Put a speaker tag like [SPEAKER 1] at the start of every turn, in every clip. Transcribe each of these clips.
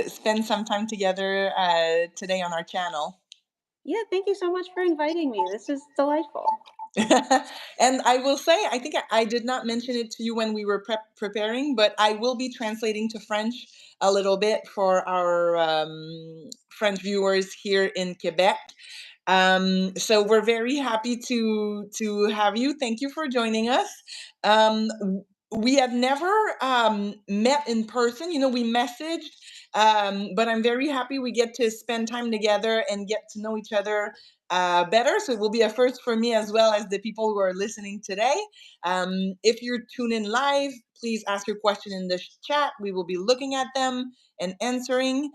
[SPEAKER 1] spend some time together today on our channel.
[SPEAKER 2] Yeah, thank you so much for inviting me. This is delightful.
[SPEAKER 1] And I will say, I think I did not mention it to you when we were preparing, but I will be translating to French a little bit for our French viewers here in Quebec. So we're very happy to have you. Thank you for joining us. Um, we had never met in person. We messaged, but I'm very happy we get to spend time together and get to know each other better. So it will be a first for me as well as the people who are listening today. If you're tuning live, please ask your question in the chat. We will be looking at them and answering.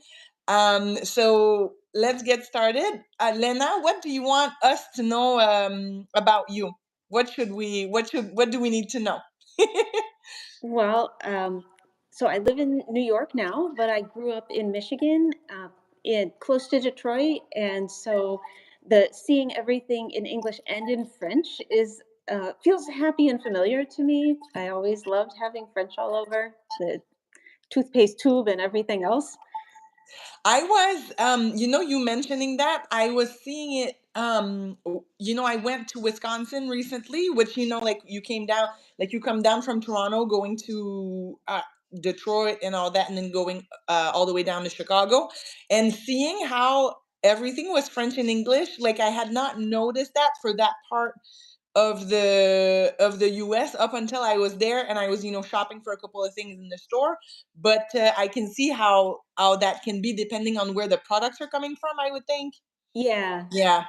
[SPEAKER 1] So let's get started. Lena, what do you want us to know about you? What do we need to know?
[SPEAKER 2] Well, so I live in New York now, but I grew up in Michigan, in close to Detroit, and so the seeing everything in English and in French is feels happy and familiar to me. I always loved having French all over the toothpaste tube and everything else.
[SPEAKER 1] I was, you mentioning that, I was seeing it. I went to Wisconsin recently, which, like you come down from Toronto, going to Detroit and all that, and then going all the way down to Chicago, and seeing how everything was French and English. Like I had not noticed that for that part of the US up until I was there and I was shopping for a couple of things in the store, but I can see how that can be depending on where the products are coming from, I would think.
[SPEAKER 2] Yeah.
[SPEAKER 1] Yeah,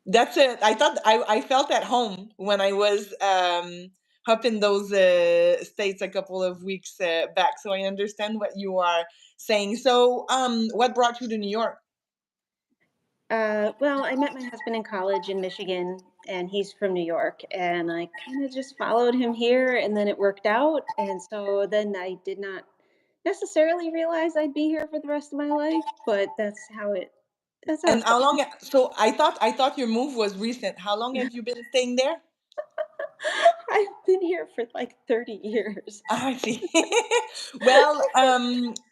[SPEAKER 1] that's it. I thought I felt at home when I was up in those states a couple of weeks back, so I understand what you are saying. So what brought you to New York?
[SPEAKER 2] Well, I met my husband in college in Michigan, and he's from New York, and I kind of just followed him here, and then it worked out, and so then I did not necessarily realize I'd be here for the rest of my life, but that's how
[SPEAKER 1] And
[SPEAKER 2] it's
[SPEAKER 1] how
[SPEAKER 2] going.
[SPEAKER 1] long? So I thought your move was recent. How long have you been staying there?
[SPEAKER 2] I've been here for like 30 years.
[SPEAKER 1] I see. Well,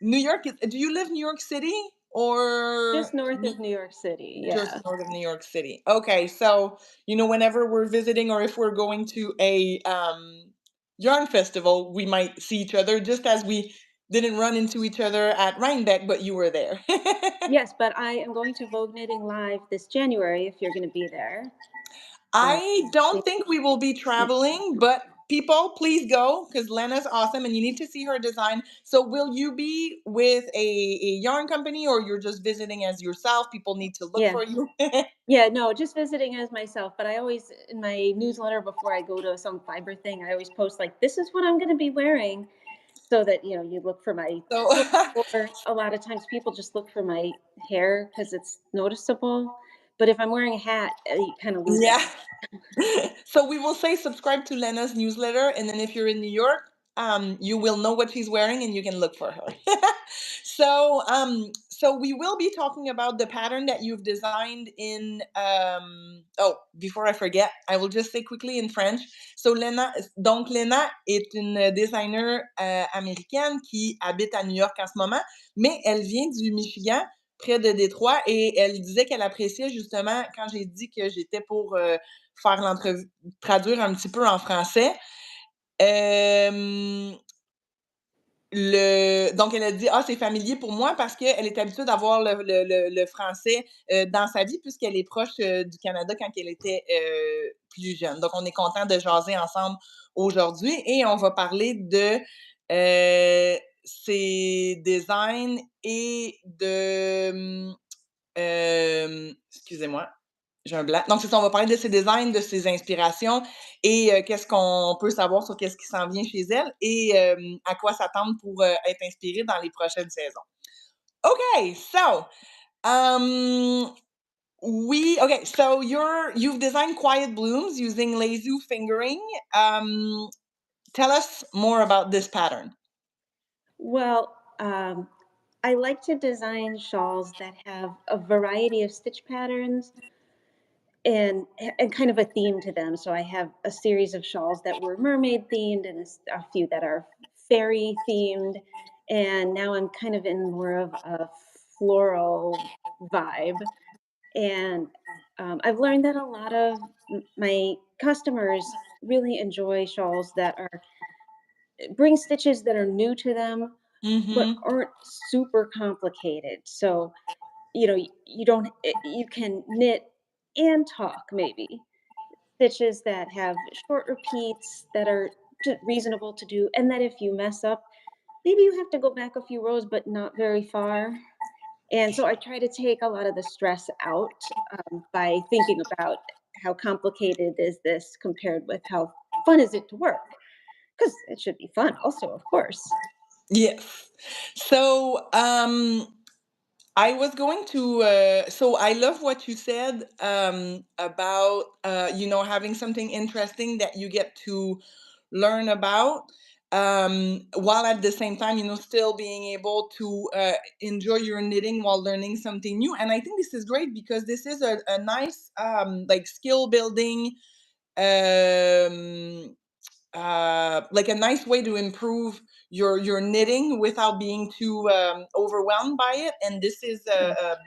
[SPEAKER 1] New York is, do you live New York City or
[SPEAKER 2] Just north of New York City,
[SPEAKER 1] just
[SPEAKER 2] yeah.
[SPEAKER 1] north of New York City? Okay, so whenever we're visiting or if we're going to a yarn festival, we might see each other. Just as we didn't run into each other at Rhinebeck, but you were there.
[SPEAKER 2] Yes, but I am going to Vogue Knitting Live this January if you're going to be there. Uh,
[SPEAKER 1] I don't think we will be traveling, but people, please go because Lena's awesome and you need to see her design. So, will you be with a yarn company or you're just visiting as yourself? People need to look
[SPEAKER 2] yeah.
[SPEAKER 1] for you.
[SPEAKER 2] Yeah, no, just visiting as myself, but I always in my newsletter before I go to some fiber thing, I always post like this is what I'm going to be wearing so that you look for my
[SPEAKER 1] So,
[SPEAKER 2] clothes, or a lot of times people just look for my hair cuz it's noticeable. But if I'm wearing a hat, you kind of lose
[SPEAKER 1] yeah.
[SPEAKER 2] that.
[SPEAKER 1] So we will say subscribe to Lena's newsletter, and then if you're in New York, you will know what she's wearing, and you can look for her. So we will be talking about the pattern that you've designed in. Oh, before I forget, I will just say quickly in French. So Lena est une designer américaine qui habite à New York en ce moment, mais elle vient du Michigan, près de Détroit, et elle disait qu'elle appréciait justement quand j'ai dit que j'étais pour faire l'entrevue, traduire un petit peu en français. Euh, donc, elle a dit, ah, c'est familier pour moi parce qu'elle est habituée d'avoir le français dans sa vie puisqu'elle est proche du Canada quand elle était plus jeune. Donc, on est content de jaser ensemble aujourd'hui et on va parler de ses designs et de... excusez-moi, j'ai un blanc. Donc, c'est ça, on va parler de ses designs, de ses inspirations et qu'est-ce qu'on peut savoir sur qu'est-ce qui s'en vient chez elle et à quoi s'attendre pour être inspiré dans les prochaines saisons. Okay, so so you've designed quiet blooms using Leizu Fingering. Tell us more about this pattern.
[SPEAKER 2] Well, I like to design shawls that have a variety of stitch patterns and kind of a theme to them. So I have a series of shawls that were mermaid themed and a few that are fairy themed. and now I'm kind of in more of a floral vibe. And I've learned that a lot of my customers really enjoy shawls that are bring stitches that are new to them, but
[SPEAKER 1] Mhm.
[SPEAKER 2] aren't super complicated. So you don't you can knit and talk maybe stitches that have short repeats that are reasonable to do, and that if you mess up, maybe you have to go back a few rows, but not very far. And so I try to take a lot of the stress out by thinking about how complicated is this compared with how fun is it to work, because it should be fun also, of course.
[SPEAKER 1] Yes. So, I was going to. So I love what you said about having something interesting that you get to learn about, while at the same time still being able to enjoy your knitting while learning something new. And I think this is great because this is a nice like skill building, um, like a nice way to improve your knitting without being too overwhelmed by it. And this is
[SPEAKER 2] Yeah.
[SPEAKER 1] a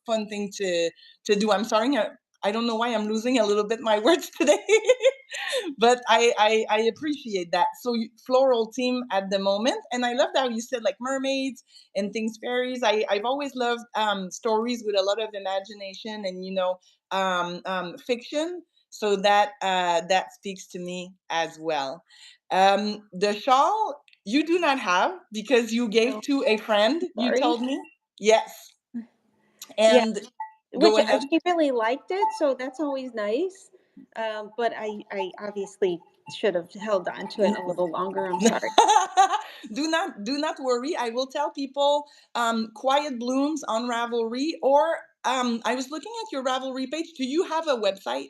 [SPEAKER 1] fun thing to do. I'm sorry, I don't know why I'm losing a little bit my words today. But I appreciate that. So floral theme at the moment, and I love how you said like mermaids and things fairies. I've always loved stories with a lot of imagination and fiction. So that speaks to me as well. The shawl you do not have because you gave
[SPEAKER 2] No,
[SPEAKER 1] to a friend. You
[SPEAKER 2] sorry.
[SPEAKER 1] told me yes,
[SPEAKER 2] Yeah,
[SPEAKER 1] and go
[SPEAKER 2] which
[SPEAKER 1] ahead.
[SPEAKER 2] she really liked it, so that's always nice. But I obviously should have held on to it a little longer. I'm sorry.
[SPEAKER 1] Do not worry. I will tell people quiet blooms on Ravelry, or I was looking at your Ravelry page. Do you have a website?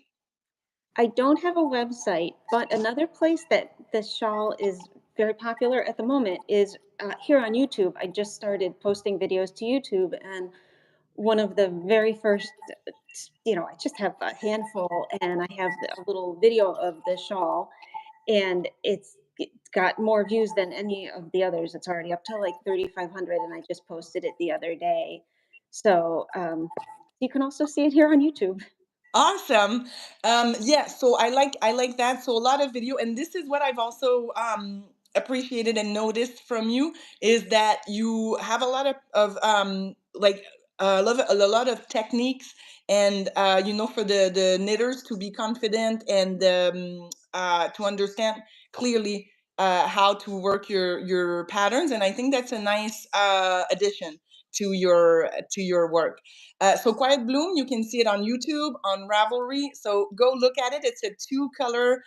[SPEAKER 2] I don't have a website, but another place that this shawl is very popular at the moment is here on YouTube. I just started posting videos to YouTube, and one of the very first, I just have a handful, and I have a little video of the shawl, and it's got more views than any of the others. It's already up to like 3,500, and I just posted it the other day. So you can also see it here on YouTube.
[SPEAKER 1] Awesome. Yeah, so I like that. So a lot of video, and this is what I've also appreciated and noticed from you is that you have a lot of like a lot of techniques, and for the knitters to be confident and to understand clearly how to work your patterns. And I think that's a nice addition to your work. So Quiet Bloom, you can see it on YouTube, on Ravelry. So go look at it. It's a two-color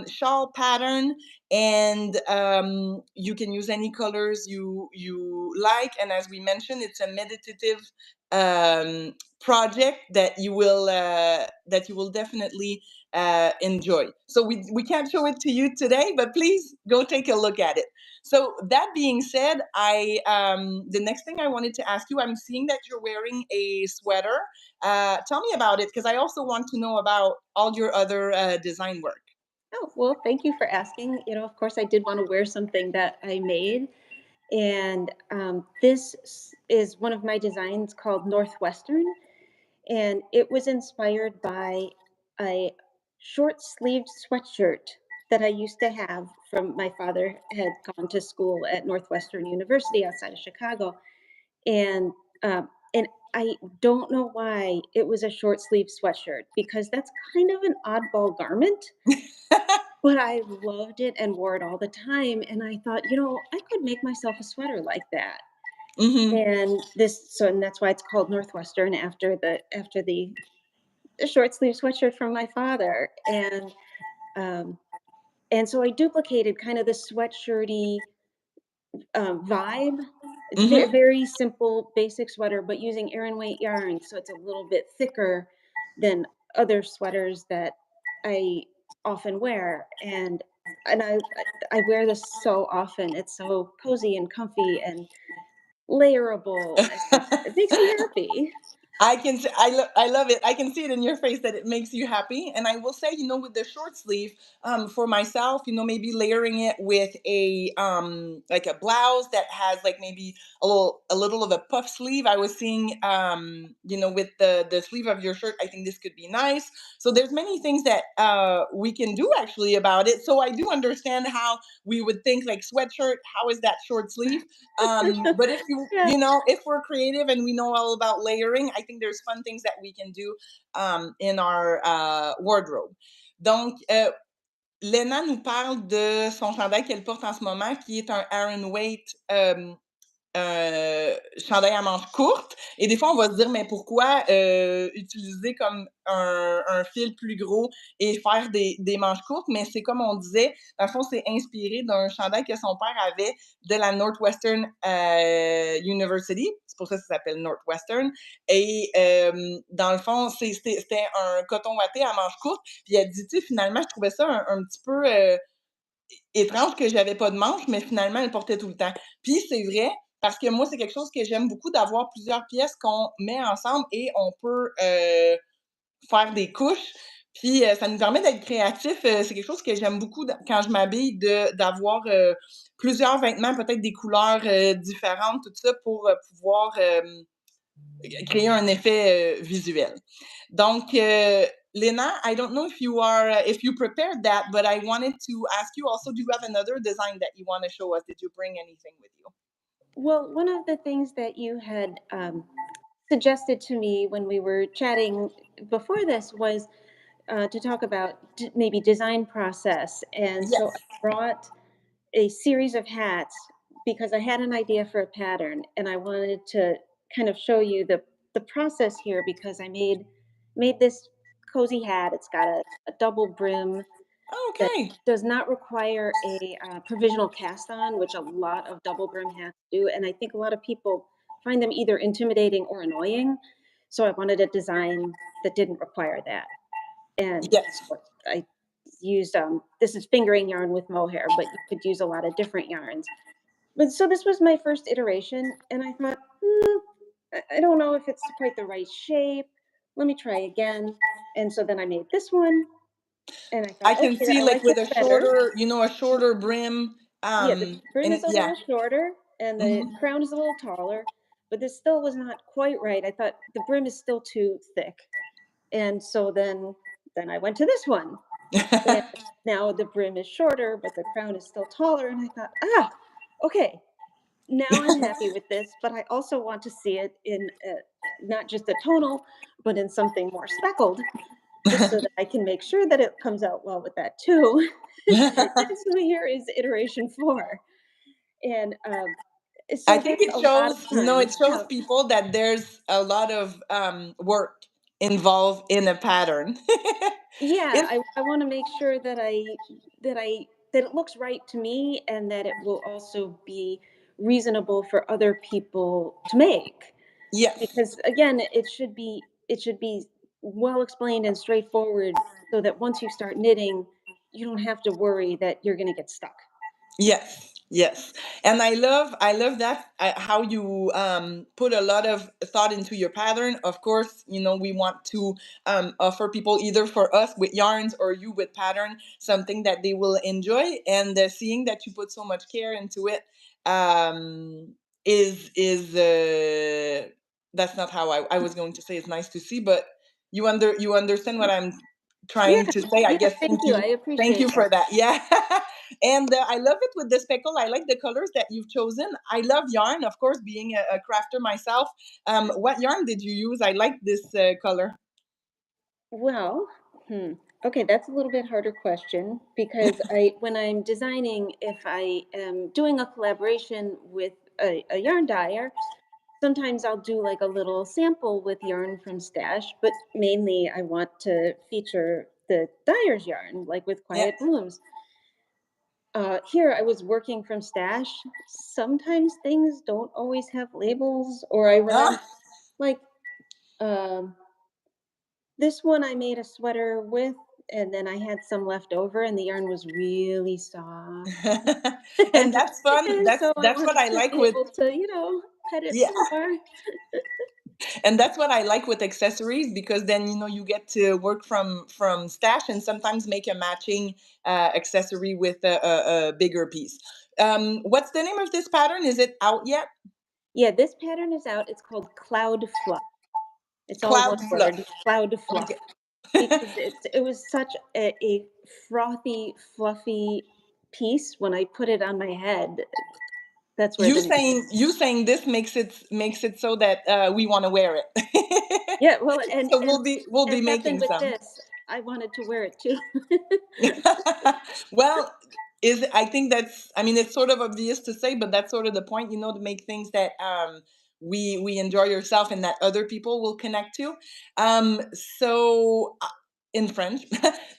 [SPEAKER 1] shawl pattern, and you can use any colors you like. And as we mentioned, it's a meditative project that you will definitely enjoy. So we can't show it to you today, but please go take a look at it. So that being said, the next thing I wanted to ask you, I'm seeing that you're wearing a sweater. Tell me about it because I also want to know about all your other design work.
[SPEAKER 2] Oh, well, thank you for asking. Of course, I did want to wear something that I made. And is one of my designs called Northwestern. And it was inspired by a short sleeved sweatshirt that I used to have from my father had gone to school at Northwestern University outside of Chicago. And I don't know why it was a short sleeve sweatshirt because that's kind of an oddball garment, but I loved it and wore it all the time, and I thought, I could make myself a sweater like that.
[SPEAKER 1] Mm-hmm.
[SPEAKER 2] And that's why it's called Northwestern after the short sleeve sweatshirt from my father. Um, and so I duplicated kind of the sweatshirty vibe. It's very,
[SPEAKER 1] Mm-hmm.
[SPEAKER 2] very simple, basic sweater, but using Aran weight yarn, so it's a little bit thicker than other sweaters that I often wear. And I wear this so often. It's so cozy and comfy and layerable, and it makes me happy.
[SPEAKER 1] I love it. I can see it in your face that it makes you happy. And I will say, with the short sleeve, for myself, maybe layering it with a like a blouse that has like maybe a little of a puff sleeve. I was seeing with the sleeve of your shirt, I think this could be nice. So there's many things that we can do actually about it. So I do understand how we would think like sweatshirt, how is that short sleeve? But if you
[SPEAKER 2] Yeah.
[SPEAKER 1] you know if we're creative and we know all about layering, I think there's fun things that we can do in our wardrobe. Donc, Lena nous parle de son chandail qu'elle porte en ce moment, qui est un Aaron Waite chandail à manches courtes. Et des fois, on va se dire, mais pourquoi utiliser comme un fil plus gros et faire des manches courtes? Mais c'est comme on disait, dans le fond, c'est inspiré d'un chandail que son père avait de la Northwestern University. C'est pour ça que ça s'appelle Northwestern. Et dans le fond, c'était un coton watté à manches courtes. Puis elle dit, tu sais, finalement, je trouvais ça un petit peu étrange que j'avais pas de manches, mais finalement, elle portait tout le temps. Puis c'est vrai, parce que moi, c'est quelque chose que j'aime beaucoup d'avoir plusieurs pièces qu'on met ensemble et on peut faire des couches. Puis ça nous permet d'être créatifs. C'est quelque chose que j'aime beaucoup quand je m'habille, d'avoir plusieurs vêtements, peut-être des couleurs différentes, tout ça, pour pouvoir créer un effet visuel. Donc, Lena, I don't know if you prepared that, but I wanted to ask you also, do you have another design that you want to show us? Did you bring anything with you?
[SPEAKER 2] Well, one of the things that you had suggested to me when we were chatting before this was to talk about maybe design process. And so I
[SPEAKER 1] Yes.
[SPEAKER 2] brought a series of hats because I had an idea for a pattern and I wanted to kind of show you the process here because I made this cozy hat. It's got a double brim that
[SPEAKER 1] Okay.
[SPEAKER 2] does not require a provisional cast on, which a lot of double brim hats do. And I think a lot of people find them either intimidating or annoying. So I wanted a design that didn't require that. And
[SPEAKER 1] Yes.
[SPEAKER 2] so I used this is fingering yarn with mohair, but you could use a lot of different yarns. But so this was my first iteration, and I thought, I don't know if it's quite the right shape. Let me try again. And so then I made this one, and I
[SPEAKER 1] I
[SPEAKER 2] thought,
[SPEAKER 1] can
[SPEAKER 2] okay,
[SPEAKER 1] see
[SPEAKER 2] I
[SPEAKER 1] like
[SPEAKER 2] like
[SPEAKER 1] with
[SPEAKER 2] this better.
[SPEAKER 1] a shorter brim.
[SPEAKER 2] Yeah, the brim
[SPEAKER 1] And
[SPEAKER 2] is a
[SPEAKER 1] yeah.
[SPEAKER 2] little shorter, and the
[SPEAKER 1] Mhm.
[SPEAKER 2] crown is a little taller, but this still was not quite right. I thought the brim is still too thick, and so then I went to this one. And now the brim is shorter, but the crown is still taller. And I thought, okay, now I'm happy with this. But I also want to see it in not just a tonal, but in something more speckled, just so that I can make sure that it comes out well with that too. And so here is iteration 4. And
[SPEAKER 1] I
[SPEAKER 2] so
[SPEAKER 1] think
[SPEAKER 2] that's
[SPEAKER 1] it
[SPEAKER 2] a lot of
[SPEAKER 1] shows,
[SPEAKER 2] time.
[SPEAKER 1] it shows people that there's a lot of work involved in a pattern.
[SPEAKER 2] Yeah,
[SPEAKER 1] It's
[SPEAKER 2] I want to make sure that it looks right to me and that it will also be reasonable for other people to make.
[SPEAKER 1] yes.
[SPEAKER 2] Because again, it should be well explained and straightforward so that once you start knitting, you don't have to worry that you're going to get stuck.
[SPEAKER 1] Yes, yes, and I love that how you put a lot of thought into your pattern. Of course, we want to offer people either for us with yarns or you with pattern something that they will enjoy, and seeing that you put so much care into it um, is that's not how I was going to say it's nice to see, but you understand what I'm
[SPEAKER 2] Yeah,
[SPEAKER 1] trying to say. I
[SPEAKER 2] yeah,
[SPEAKER 1] guess
[SPEAKER 2] thank you. I
[SPEAKER 1] thank you
[SPEAKER 2] appreciate that.
[SPEAKER 1] for that. Yeah. And I love it with the speckle. I like the colors that you've chosen. I love yarn, of course, being a crafter myself. What yarn did you use? I like this color.
[SPEAKER 2] Well, okay, that's a little bit harder question because I, when I'm designing, if I am doing a collaboration with a yarn dyer, sometimes I'll do like a little sample with yarn from Stash, but mainly I want to feature the dyer's yarn, like with
[SPEAKER 1] Yeah.
[SPEAKER 2] Quiet Blooms. Here I was working from Stash. Sometimes things don't always have labels, or I run
[SPEAKER 1] Ah.
[SPEAKER 2] in like um, this one I made a sweater with, and then I had some left over, and the yarn was really soft.
[SPEAKER 1] And that's fun.
[SPEAKER 2] And
[SPEAKER 1] That's
[SPEAKER 2] so I
[SPEAKER 1] that's what
[SPEAKER 2] wanted
[SPEAKER 1] I
[SPEAKER 2] to
[SPEAKER 1] like
[SPEAKER 2] be
[SPEAKER 1] with
[SPEAKER 2] able to, pet it
[SPEAKER 1] yeah.
[SPEAKER 2] some more.
[SPEAKER 1] And that's what I like with accessories, because then you get to work from stash and sometimes make a matching accessory with a bigger piece. What's the name of this pattern? Is it out yet?
[SPEAKER 2] Yeah, this pattern is out. It's called Cloud Fluff. It's all
[SPEAKER 1] Cloud
[SPEAKER 2] one word,
[SPEAKER 1] fluff.
[SPEAKER 2] Cloud
[SPEAKER 1] Okay.
[SPEAKER 2] Fluff, because it was such a frothy, fluffy piece when I put it on my head. That's where
[SPEAKER 1] you
[SPEAKER 2] the name.
[SPEAKER 1] saying you saying this makes it so that we want to wear it.
[SPEAKER 2] Yeah, well,
[SPEAKER 1] So we'll be
[SPEAKER 2] as happened
[SPEAKER 1] making
[SPEAKER 2] with
[SPEAKER 1] some.
[SPEAKER 2] this, I wanted to wear it too.
[SPEAKER 1] Well, I think that's, I mean, it's sort of obvious to say, but that's sort of the point, to make things that we enjoy yourself and that other people will connect to. So in French,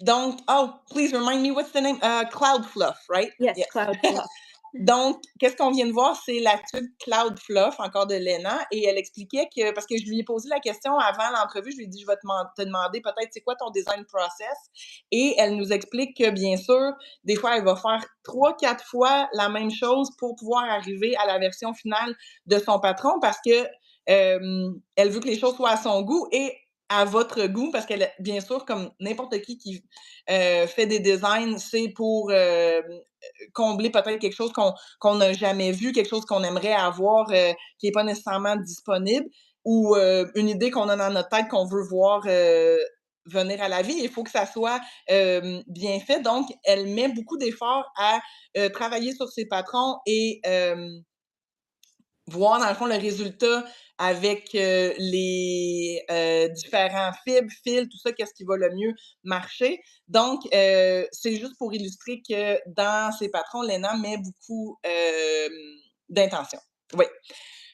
[SPEAKER 1] don't, oh, please remind me, what's the name? Cloud fluff, right?
[SPEAKER 2] Yes,
[SPEAKER 1] Yes.
[SPEAKER 2] Cloud Fluff.
[SPEAKER 1] Donc, qu'est-ce qu'on vient de voir? C'est la tuque Cloud Fluff, encore de Lena, et elle expliquait que, parce que je lui ai posé la question avant l'entrevue, je lui ai dit, je vais te demander peut-être c'est quoi ton design process, et elle nous explique que, bien sûr, des fois, elle va faire 3, 4 fois la même chose pour pouvoir arriver à la version finale de son patron, parce que elle veut que les choses soient à son goût et à votre goût, parce qu'elle, bien sûr, comme n'importe qui fait des designs, c'est pour combler peut-être quelque chose qu'on n'a jamais vu, quelque chose qu'on aimerait avoir, qui n'est pas nécessairement disponible, ou une idée qu'on a dans notre tête qu'on veut voir venir à la vie. Il faut que ça soit bien fait. Donc, elle met beaucoup d'efforts à travailler sur ses patrons et voir, dans le fond, le résultat avec les différents fibres, fils, tout ça, qu'est-ce qui va le mieux marcher. Donc, c'est juste pour illustrer que dans ses patrons, Lena met beaucoup d'intention. Oui.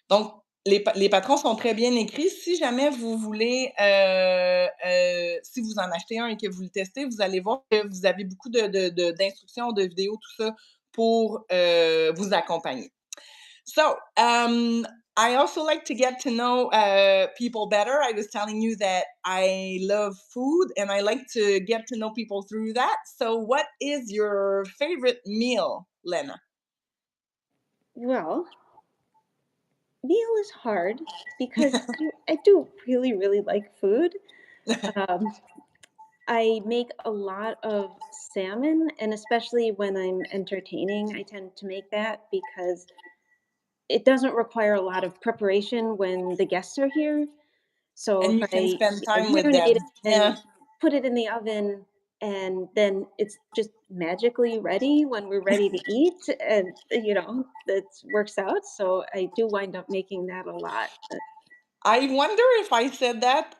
[SPEAKER 1] Donc, les patrons sont très bien écrits. Si jamais vous voulez, si vous en achetez un et que vous le testez, vous allez voir que vous avez beaucoup d'instructions, de vidéos, tout ça pour vous accompagner. So, I also like to get to know people better. I was telling you that I love food and I like to get to know people through that. So, what is your favorite meal, Lena?
[SPEAKER 2] Well, meal is hard because I do really, really like food. Um, I make a lot of salmon, and especially when I'm entertaining, I tend to make that because it doesn't require a lot of preparation when the guests are here. So
[SPEAKER 1] And
[SPEAKER 2] if
[SPEAKER 1] you can
[SPEAKER 2] I,
[SPEAKER 1] spend time with
[SPEAKER 2] marinate
[SPEAKER 1] them.
[SPEAKER 2] it and
[SPEAKER 1] Yeah.
[SPEAKER 2] put it in the oven, and then it's just magically ready when we're ready to eat, and that works out. So I do wind up making that a lot.
[SPEAKER 1] I wonder if I said that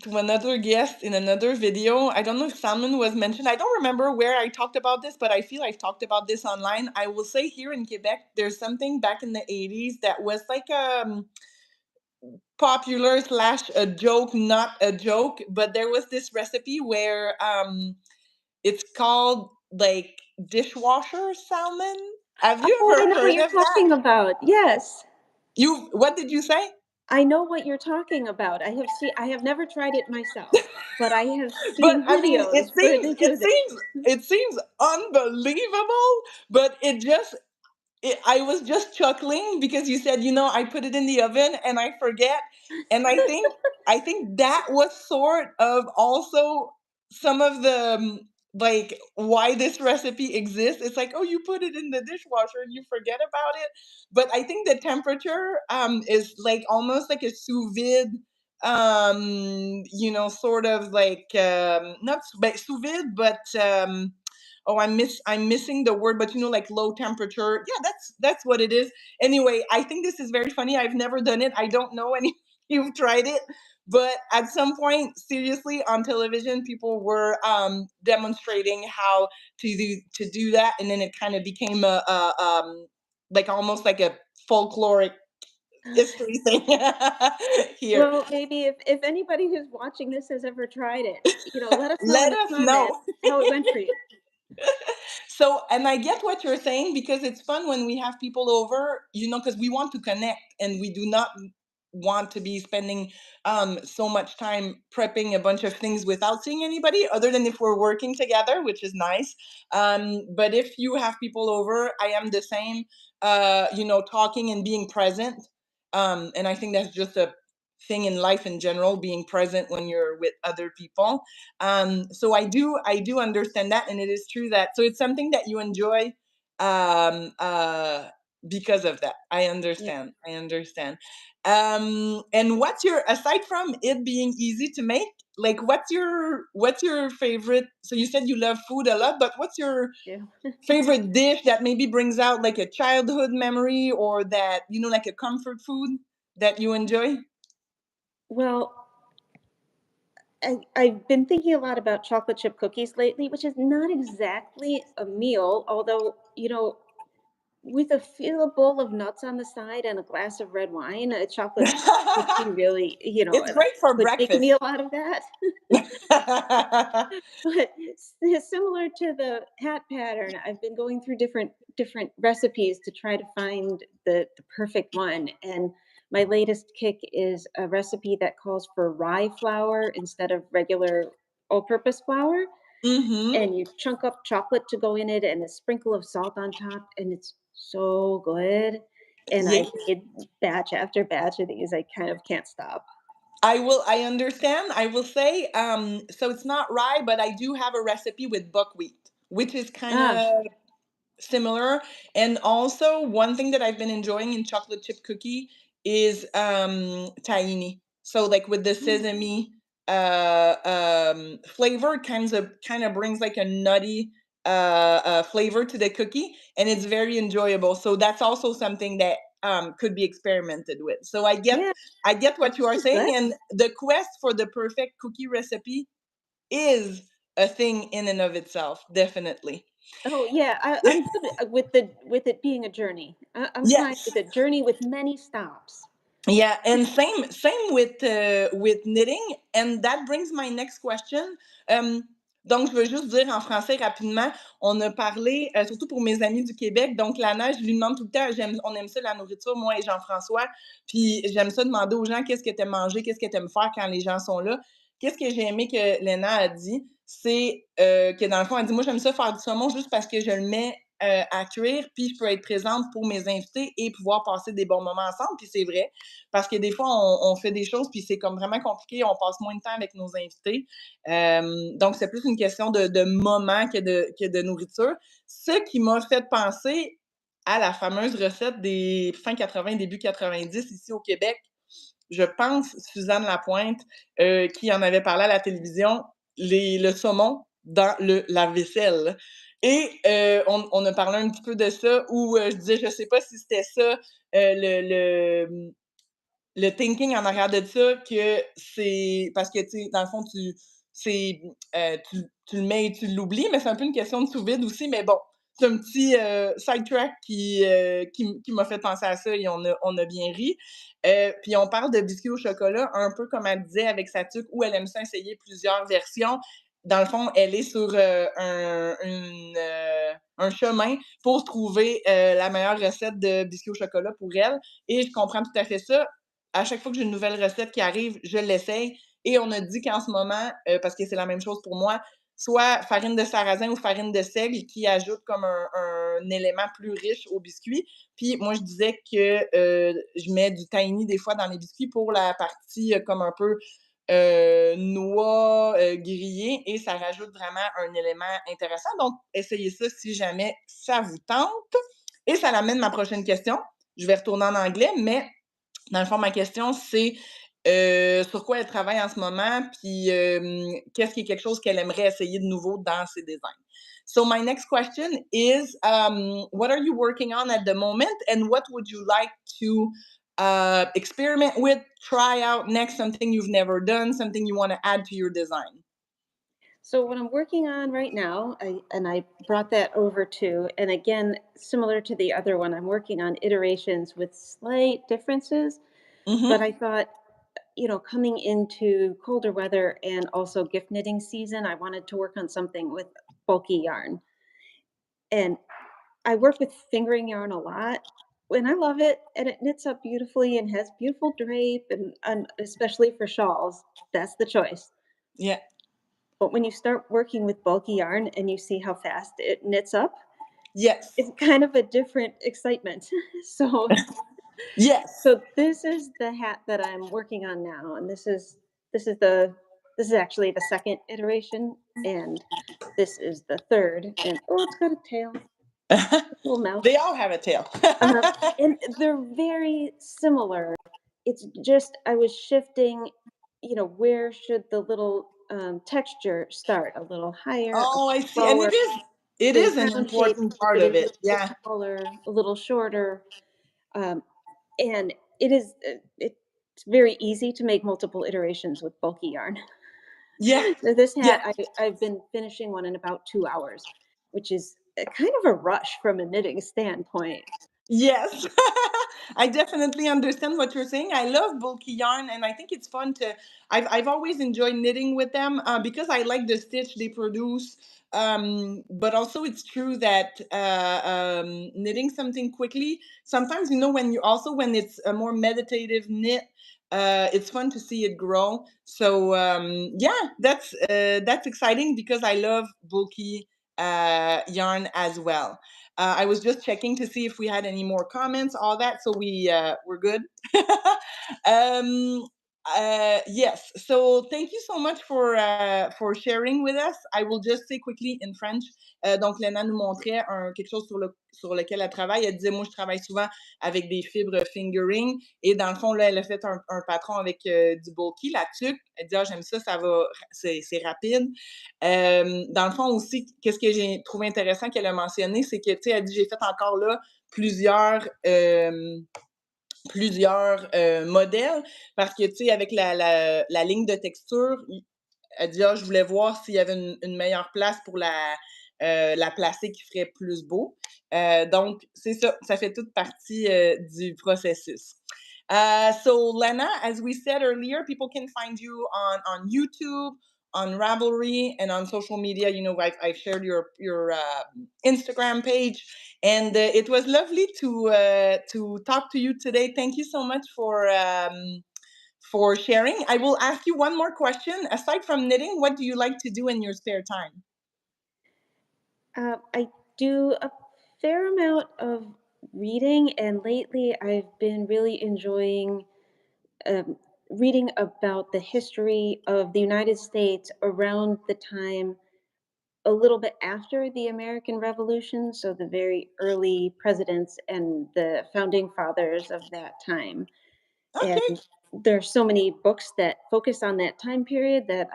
[SPEAKER 1] to another guest in another video. I don't know if salmon was mentioned. I don't remember where I talked about this, but I feel I've talked about this online. I will say here in Quebec, there's something back in the 80s that was like popular slash a joke, not a joke, but there was this recipe where it's called like dishwasher salmon. Have you
[SPEAKER 2] Oh, I
[SPEAKER 1] ever
[SPEAKER 2] know what
[SPEAKER 1] heard
[SPEAKER 2] you're
[SPEAKER 1] of that?
[SPEAKER 2] talking about. Yes.
[SPEAKER 1] What did you say?
[SPEAKER 2] I know what you're talking about. I have never tried it myself, but I have
[SPEAKER 1] But
[SPEAKER 2] seen
[SPEAKER 1] I mean, it
[SPEAKER 2] videos where
[SPEAKER 1] seems
[SPEAKER 2] they
[SPEAKER 1] it
[SPEAKER 2] do this.
[SPEAKER 1] seems it seems unbelievable, but I was just chuckling because you said, I put it in the oven and I forget. And I think that was sort of also some of the like why this recipe exists. It's like, oh, you put it in the dishwasher and you forget about it. But I think the temperature is like almost like a sous vide, sort of like not sous vide, but oh, I'm missing the word, but like low temperature. Yeah, that's what it is. Anyway, I think this is very funny. I've never done it. I don't know any you've tried it, but at some point, seriously, on television, people were demonstrating how to do that, and then it kind of became a like almost like a folkloric history thing here.
[SPEAKER 2] Well, maybe if anybody who's watching this has ever tried it, let us know in
[SPEAKER 1] Let
[SPEAKER 2] the
[SPEAKER 1] us
[SPEAKER 2] comments
[SPEAKER 1] know.
[SPEAKER 2] how it went for you.
[SPEAKER 1] So, and I get what you're saying because it's fun when we have people over, because we want to connect and we do not want to be spending so much time prepping a bunch of things without seeing anybody, other than if we're working together, which is nice. But if you have people over, I am the same, talking and being present. And I think that's just a thing in life in general, being present when you're with other people. So I do understand that, and it is true that, so it's something that you enjoy, um, uh, because of that. I
[SPEAKER 2] Yeah.
[SPEAKER 1] understand. I understand. And what's your, aside from it being easy to make, like what's your favorite? So you said you love food a lot, but what's your
[SPEAKER 2] Yeah.
[SPEAKER 1] favorite dish that maybe brings out like a childhood memory, or that, like a comfort food that you enjoy?
[SPEAKER 2] Well, I've been thinking a lot about chocolate chip cookies lately, which is not exactly a meal, although, with a fill a bowl of nuts on the side and a glass of red wine, a chocolate cookie really,
[SPEAKER 1] It's great for
[SPEAKER 2] could make a
[SPEAKER 1] breakfast.
[SPEAKER 2] meal out of that. But similar to the hat pattern, I've been going through different recipes to try to find the perfect one. And my latest kick is a recipe that calls for rye flour instead of regular all-purpose flour.
[SPEAKER 1] Mm-hmm.
[SPEAKER 2] And you chunk up chocolate to go in it and a sprinkle of salt on top, and it's so good. And
[SPEAKER 1] Yes.
[SPEAKER 2] I've made batch after batch of these. I kind of can't stop.
[SPEAKER 1] I understand. I will say, so it's not rye, but I do have a recipe with buckwheat, which is kind
[SPEAKER 2] Ah,
[SPEAKER 1] of similar. And also, one thing that I've been enjoying in chocolate chip cookie is tahini. So like with the
[SPEAKER 2] mm,
[SPEAKER 1] sesame flavor, kind of brings like a nutty flavor to the cookie, and it's very enjoyable. So that's also something that could be experimented with. So I get
[SPEAKER 2] yeah,
[SPEAKER 1] I get
[SPEAKER 2] that
[SPEAKER 1] what you are
[SPEAKER 2] sounds good.
[SPEAKER 1] saying, and the quest for the perfect cookie recipe is a thing in and of itself, definitely.
[SPEAKER 2] Oh yeah, I'm good with it being a journey. I'm fine with
[SPEAKER 1] Yes.
[SPEAKER 2] a journey with many stops.
[SPEAKER 1] Yeah, and same with knitting, and that brings my next question. Donc, je veux juste dire en français rapidement, on a parlé, surtout pour mes amis du Québec. Donc, Lana, je lui demande tout le temps, on aime ça la nourriture, moi et Jean-François. Puis, j'aime ça demander aux gens qu'est-ce que tu aimes manger, qu'est-ce que tu aimes faire quand les gens sont là. Qu'est-ce que j'ai aimé que Lena a dit, c'est que dans le fond, elle dit, moi, j'aime ça faire du saumon juste parce que je le mets à cuire, puis je peux être présente pour mes invités et pouvoir passer des bons moments ensemble. Puis c'est vrai, parce que des fois, on fait des choses, puis c'est comme vraiment compliqué, on passe moins de temps avec nos invités. Donc, c'est plus une question de moment que de nourriture. Ce qui m'a fait penser à la fameuse recette des fin 80, début 90 ici au Québec. Je pense Suzanne Lapointe, qui en avait parlé à la télévision, le saumon dans le lave-vaisselle. Et on a parlé un petit peu de ça, où je disais, je sais pas si c'était ça, le thinking en arrière de ça, que c'est parce que, tu sais, dans le fond, c'est, tu le mets et tu l'oublies, mais c'est un peu une question de sous-vide aussi. Mais bon, c'est un petit sidetrack qui m'a fait penser à ça, et on a bien ri. Puis on parle de biscuits au chocolat, un peu comme elle disait avec sa tuque, où elle aime ça essayer plusieurs versions. Dans le fond, elle est sur un chemin pour trouver la meilleure recette de biscuits au chocolat pour elle. Et je comprends tout à fait ça. À chaque fois que j'ai une nouvelle recette qui arrive, je l'essaye. Et on a dit qu'en ce moment, parce que c'est la même chose pour moi, soit farine de sarrasin ou farine de seigle qui ajoute comme un élément plus riche au biscuit. Puis moi, je disais que je mets du tahini des fois dans les biscuits pour la partie comme un peu noix grillée, et ça rajoute vraiment un élément intéressant. Donc, essayez ça si jamais ça vous tente. Et ça l'amène ma prochaine question. Je vais retourner en anglais, mais dans le fond, ma question, c'est sur quoi elle travaille en ce moment, puis qu'est-ce qui est quelque chose qu'elle aimerait essayer de nouveau dans ses designs. So my next question is, what are you working on at the moment, and what would you like to experiment with, try out next, something you've never done, something you want to add to your design?
[SPEAKER 2] So what I'm working on right now, I brought that over too, and again, similar to the other one, I'm working on iterations with slight differences. But
[SPEAKER 1] Mm-hmm.
[SPEAKER 2] I thought, coming into colder weather and also gift knitting season, I wanted to work on something with bulky yarn. And I work with fingering yarn a lot, and I love it, and it knits up beautifully and has beautiful drape, and especially for shawls, that's the choice.
[SPEAKER 1] Yeah.
[SPEAKER 2] But when you start working with bulky yarn and you see how fast it knits up,
[SPEAKER 1] Yes.
[SPEAKER 2] it's kind of a different excitement. So
[SPEAKER 1] Yes.
[SPEAKER 2] So this is the hat that I'm working on now, and this is the this is actually the second iteration, and this is the third. And oh, it's got a tail, little mouth.
[SPEAKER 1] They all have a tail.
[SPEAKER 2] Uh, and they're very similar. It's just I was shifting, where should the little texture start? A little higher, a
[SPEAKER 1] Oh, I
[SPEAKER 2] little
[SPEAKER 1] see. And
[SPEAKER 2] lower.
[SPEAKER 1] it
[SPEAKER 2] The
[SPEAKER 1] is an
[SPEAKER 2] round shape
[SPEAKER 1] important
[SPEAKER 2] of
[SPEAKER 1] part
[SPEAKER 2] it
[SPEAKER 1] of
[SPEAKER 2] is a
[SPEAKER 1] it.
[SPEAKER 2] little
[SPEAKER 1] Yeah.
[SPEAKER 2] taller, a little shorter. Um, and it's very easy to make multiple iterations with bulky yarn.
[SPEAKER 1] Yeah.
[SPEAKER 2] So this
[SPEAKER 1] Yeah.
[SPEAKER 2] hat, I've been finishing one in about 2 hours, which is kind of a rush from a knitting standpoint.
[SPEAKER 1] Yes, I definitely understand what you're saying. I love bulky yarn, and I think it's fun to. I've always enjoyed knitting with them because I like the stitch they produce. But also, it's true that knitting something quickly sometimes, when you also when it's a more meditative knit. It's fun to see it grow. So yeah, that's exciting because I love bulky yarn as well. I was just checking to see if we had any more comments, all that. So we're good. um, yes. So thank you so much for sharing with us. I will just say quickly in French. Donc Lena nous montrait quelque chose sur lequel elle travaille. Elle disait moi je travaille souvent avec des fibres fingering et dans le fond là elle a fait un patron avec du bulky, la tuque. Elle dit ah j'aime ça, ça va, c'est rapide. Dans le fond aussi, qu'est-ce que j'ai trouvé intéressant qu'elle a mentionné, c'est que, tu sais, elle dit, j'ai fait encore là plusieurs, modèles parce que, tu sais, avec la ligne de texture, elle dit, ah, je voulais voir s'il y avait une meilleure place pour la placer qui ferait plus beau. Donc, c'est ça, ça fait toute partie du processus. So Lena, as we said earlier, people can find you on YouTube, on Ravelry, and on social media. I've shared your Instagram page, and it was lovely to talk to you today. Thank you so much for sharing. I will ask you one more question. Aside from knitting, what do you like to do in your spare time?
[SPEAKER 2] I do a fair amount of reading, and lately I've been really enjoying um, reading about the history of the United States around the time a little bit after the American Revolution, so the very early presidents and the founding fathers of that time. And
[SPEAKER 1] Okay.
[SPEAKER 2] there's so many books that focus on that time period that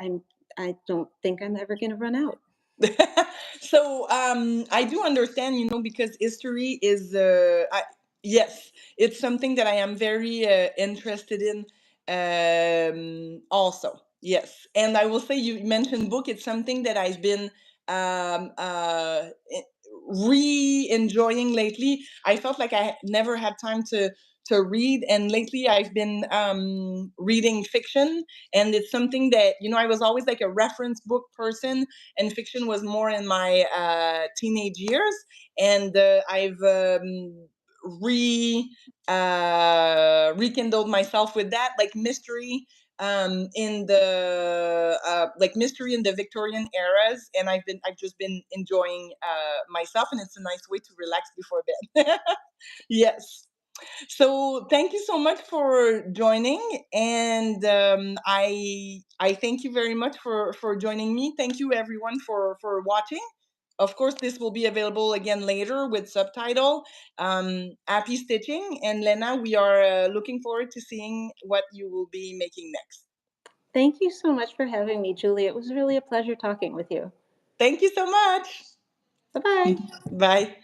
[SPEAKER 2] I don't think I'm ever going to run out.
[SPEAKER 1] So I do understand, because history is, yes, it's something that I am very interested in. Also, yes, and I will say you mentioned book. It's something that I've been um, uh, re-enjoying lately. I felt like I never had time to read, and lately I've been reading fiction, and it's something that I was always like a reference book person, and fiction was more in my teenage years, and I've re rekindled myself with that, like mystery in the like mystery in the Victorian eras, and I've just been enjoying myself, and it's a nice way to relax before bed. Yes. So thank you so much for joining, and I thank you very much for joining me. Thank you everyone for watching. Of course, this will be available again later with subtitle. Happy stitching, and Lena, we are looking forward to seeing what you will be making next.
[SPEAKER 2] Thank you so much for having me, Julie. It was really a pleasure talking with you.
[SPEAKER 1] Thank you so much.
[SPEAKER 2] Bye bye.
[SPEAKER 1] Bye.